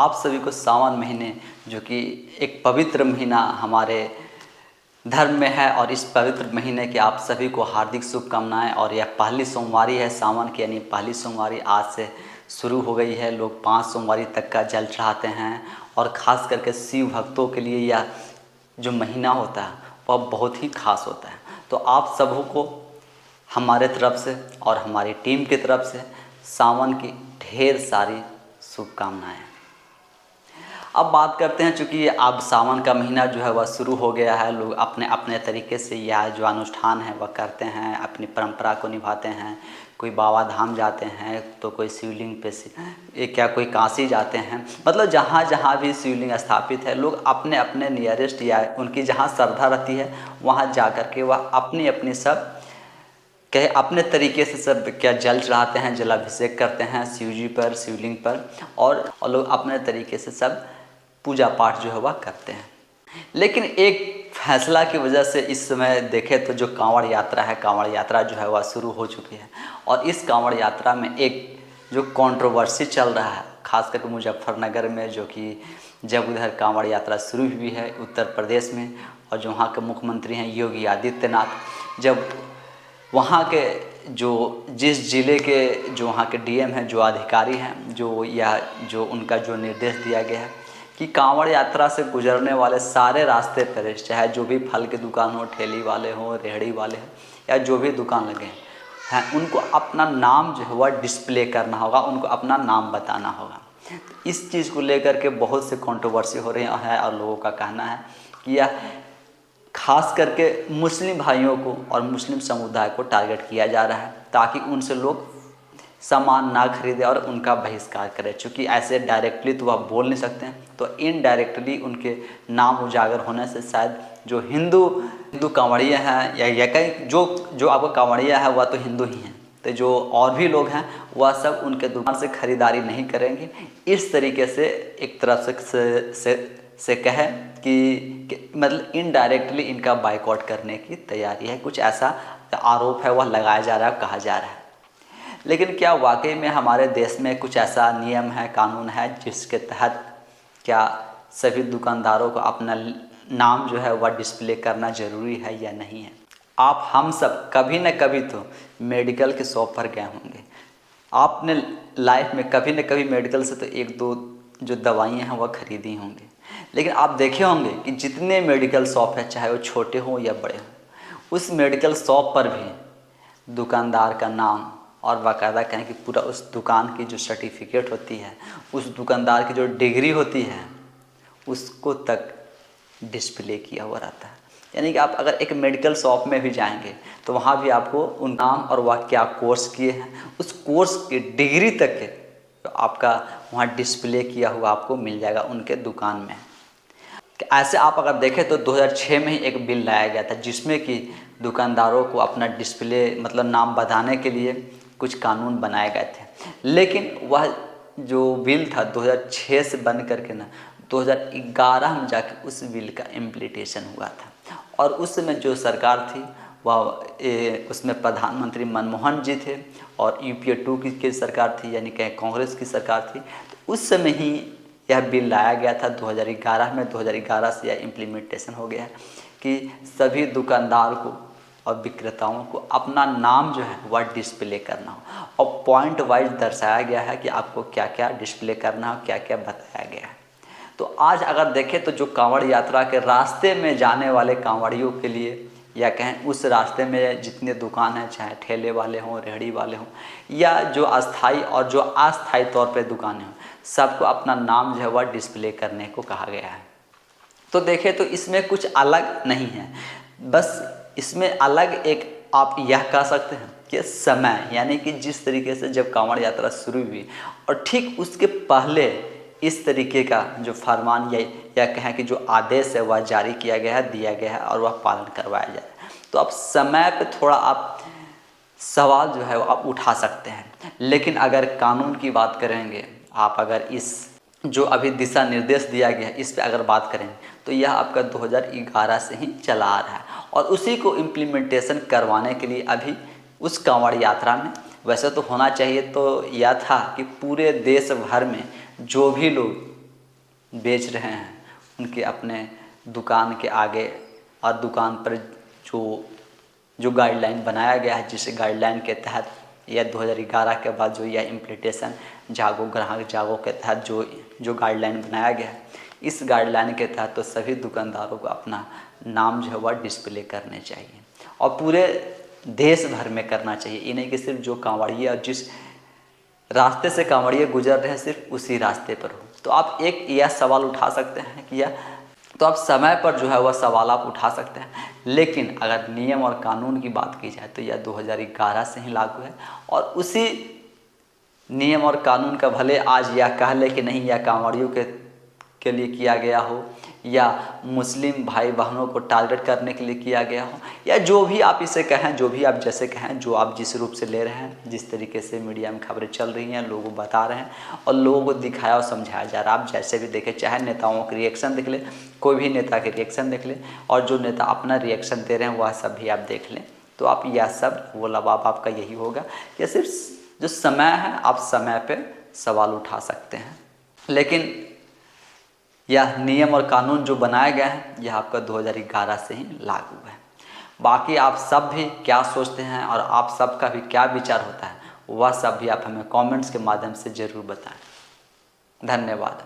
आप सभी को सावन महीने, जो कि एक पवित्र महीना हमारे धर्म में है, और इस पवित्र महीने की आप सभी को हार्दिक शुभकामनाएं। और यह पहली सोमवारी है सावन की, यानी पहली सोमवारी आज से शुरू हो गई है। लोग 5 सोमवारी तक का जल चढ़ाते हैं, और ख़ास करके शिव भक्तों के लिए यह जो महीना होता है वह बहुत ही खास होता है। तो आप सबों को हमारे तरफ से और हमारी टीम की तरफ से सावन की ढेर सारी शुभकामनाएं। अब बात करते हैं, चूँकि अब सावन का महीना जो है वह शुरू हो गया है। लोग अपने अपने तरीके से यह जो अनुष्ठान है वह करते हैं, अपनी परंपरा को निभाते हैं। कोई बाबा धाम जाते हैं, तो कोई शिवलिंग पे क्या कोई काशी जाते हैं। मतलब जहाँ जहाँ भी शिवलिंग स्थापित है, लोग अपने अपने नियरेस्ट या उनकी जहाँ श्रद्धा रहती है वहाँ जा कर के वह अपनी अपनी सब कहे अपने तरीके से सब क्या जल चढ़ाते हैं, जलाभिषेक करते हैं शिव जी पर, शिवलिंग पर, और लोग अपने तरीके से सब पूजा पाठ जो है वह करते हैं। लेकिन एक फैसला की वजह से इस समय देखें तो जो कांवड़ यात्रा है, कांवड़ यात्रा जो है वह शुरू हो चुकी है। और इस कांवड़ यात्रा में एक जो कंट्रोवर्सी चल रहा है, खास करके मुजफ्फरनगर में, जो कि जब उधर कांवड़ यात्रा शुरू हुई है उत्तर प्रदेश में, और जो वहाँ के मुख्यमंत्री हैं योगी आदित्यनाथ, जब वहाँ के जिस ज़िले के जो वहाँ के डीएम हैं, जो अधिकारी हैं, जो उनका जो निर्देश दिया गया है कि कांवड़ यात्रा से गुजरने वाले सारे रास्ते पर, चाहे जो भी फल की दुकान हो, ठेली वाले हों, रेहड़ी वाले हों, या जो भी दुकान लगे हैं, उनको अपना नाम जो है वह डिस्प्ले करना होगा, उनको अपना नाम बताना होगा। तो इस चीज़ को लेकर के बहुत से कंट्रोवर्सी हो रही है, और लोगों का कहना है कि यह खास करके मुस्लिम भाइयों को और मुस्लिम समुदाय को टारगेट किया जा रहा है, ताकि उनसे लोग सामान ना खरीदे और उनका बहिष्कार करें। चूँकि ऐसे डायरेक्टली तो वह बोल नहीं सकते हैं, तो इनडायरेक्टली उनके नाम उजागर होने से शायद जो हिंदू कांवड़िया हैं, या कहीं जो आपका कांवड़िया है वह तो हिंदू ही हैं, तो जो और भी लोग हैं वह सब उनके दुकान से ख़रीदारी नहीं करेंगे। इस तरीके से एक तरफ से कहे कि मतलब इनडायरेक्टली इनका बाइकआउट करने की तैयारी है, कुछ ऐसा आरोप है वह लगाया जा रहा है, कहा जा रहा है। लेकिन क्या वाकई में हमारे देश में कुछ ऐसा नियम है, कानून है, जिसके तहत क्या सभी दुकानदारों को अपना नाम जो है वह डिस्प्ले करना ज़रूरी है या नहीं है? आप हम सब कभी न कभी तो मेडिकल के शॉप पर गए होंगे। आपने लाइफ में कभी न कभी मेडिकल से तो 1-2 जो दवाइयाँ हैं वह खरीदी होंगी। लेकिन आप देखे होंगे कि जितने मेडिकल शॉप है, चाहे वो छोटे हों या बड़े हों, उस मेडिकल शॉप पर भी दुकानदार का नाम और बाकायदा कहें कि पूरा उस दुकान की जो सर्टिफिकेट होती है, उस दुकानदार की जो डिग्री होती है, उसको तक डिस्प्ले किया हुआ रहता है। यानी कि आप अगर एक मेडिकल शॉप में भी जाएंगे तो वहाँ भी आपको उन नाम और वह क्या कोर्स किए हैं, उस कोर्स की डिग्री तक के तो आपका वहाँ डिस्प्ले किया हुआ आपको मिल जाएगा उनके दुकान में। ऐसे आप अगर देखें तो 2006 में ही एक बिल लाया गया था, जिसमें कि दुकानदारों को अपना डिस्प्ले मतलब नाम बताने के लिए कुछ कानून बनाए गए थे। लेकिन वह जो बिल था 2006 से बन करके ना 2011 में जाके उस बिल का इम्प्लीमेंटेशन हुआ था। और उस समय जो सरकार थी वह उसमें प्रधानमंत्री मनमोहन जी थे, और यूपीए 2 की सरकार थी, यानी कि कांग्रेस की सरकार थी। तो उस समय ही यह बिल लाया गया था 2011 में। 2011 से यह इम्प्लीमेंटेशन हो गया है कि सभी दुकानदार को और विक्रेताओं को अपना नाम जो है वह डिस्प्ले करना हो, और पॉइंट वाइज दर्शाया गया है कि आपको क्या क्या डिस्प्ले करना हो, क्या क्या बताया गया है। तो आज अगर देखें तो जो कांवड़ यात्रा के रास्ते में जाने वाले कांवड़ियों के लिए, या कहें उस रास्ते में जितने दुकान हैं, चाहे ठेले वाले हों, रेहड़ी वाले हों, या जो अस्थाई और जो अस्थाई तौर पे दुकानें हों, सबको अपना नाम जो है वह डिस्प्ले करने को कहा गया है। तो देखें तो इसमें कुछ अलग नहीं है, बस इसमें अलग एक आप यह कह सकते हैं कि समय, यानी कि जिस तरीके से जब कांवड़ यात्रा शुरू हुई और ठीक उसके पहले इस तरीके का जो फरमान या कहें कि जो आदेश है वह जारी किया गया है, दिया गया है, और वह पालन करवाया जाए। तो अब समय पे थोड़ा आप सवाल जो है वो आप उठा सकते हैं। लेकिन अगर कानून की बात करेंगे, आप अगर इस जो अभी दिशा निर्देश दिया गया है इस पे अगर बात करें तो यह आपका 2011 से ही चला आ रहा है, और उसी को इम्प्लीमेंटेशन करवाने के लिए अभी उस कांवड़ यात्रा में वैसे तो होना चाहिए तो यह था कि पूरे देश भर में जो भी लोग बेच रहे हैं उनके अपने दुकान के आगे और दुकान पर जो गाइडलाइन बनाया गया है, जिस गाइडलाइन के तहत या 2011 के बाद जो यह इम्प्लीमेंटेशन जागो ग्राहक जागो के तहत जो गाइडलाइन बनाया गया है, इस गाइडलाइन के तहत तो सभी दुकानदारों को अपना नाम जो है वह डिस्प्ले करने चाहिए और पूरे देश भर में करना चाहिए। ये नहीं कि सिर्फ जो कांवड़िया जिस रास्ते से कांवड़िया गुजर रहे हैं सिर्फ उसी रास्ते पर हो। तो आप एक यह सवाल उठा सकते हैं कि यह तो आप समय पर जो है वह सवाल आप उठा सकते हैं, लेकिन अगर नियम और कानून की बात की जाए तो यह 2011 से ही लागू है और उसी नियम और कानून का भले आज यह कह ले कि नहीं यह कांवड़ियों के लिए किया गया हो या मुस्लिम भाई बहनों को टारगेट करने के लिए किया गया हो या जो भी आप इसे कहें, जो भी आप जैसे कहें, जो आप जिस रूप से ले रहे हैं, जिस तरीके से मीडिया में खबरें चल रही हैं, लोगों को बता रहे हैं और लोगों को दिखाया और समझाया जा रहा है। आप जैसे भी देखें, चाहे नेताओं के रिएक्शन देख लें, कोई भी नेता के रिएक्शन देख लें और जो नेता अपना रिएक्शन दे रहे हैं वह सब भी आप देख लें, तो आप यह सब वो लबाब आपका यही होगा कि सिर्फ जो समय है आप समय पर सवाल उठा सकते हैं, लेकिन यह नियम और कानून जो बनाए गए हैं यह आपका 2011 से ही लागू है। बाकी आप सब भी क्या सोचते हैं और आप सब का भी क्या विचार होता है वह सब भी आप हमें कमेंट्स के माध्यम से ज़रूर बताएं। धन्यवाद।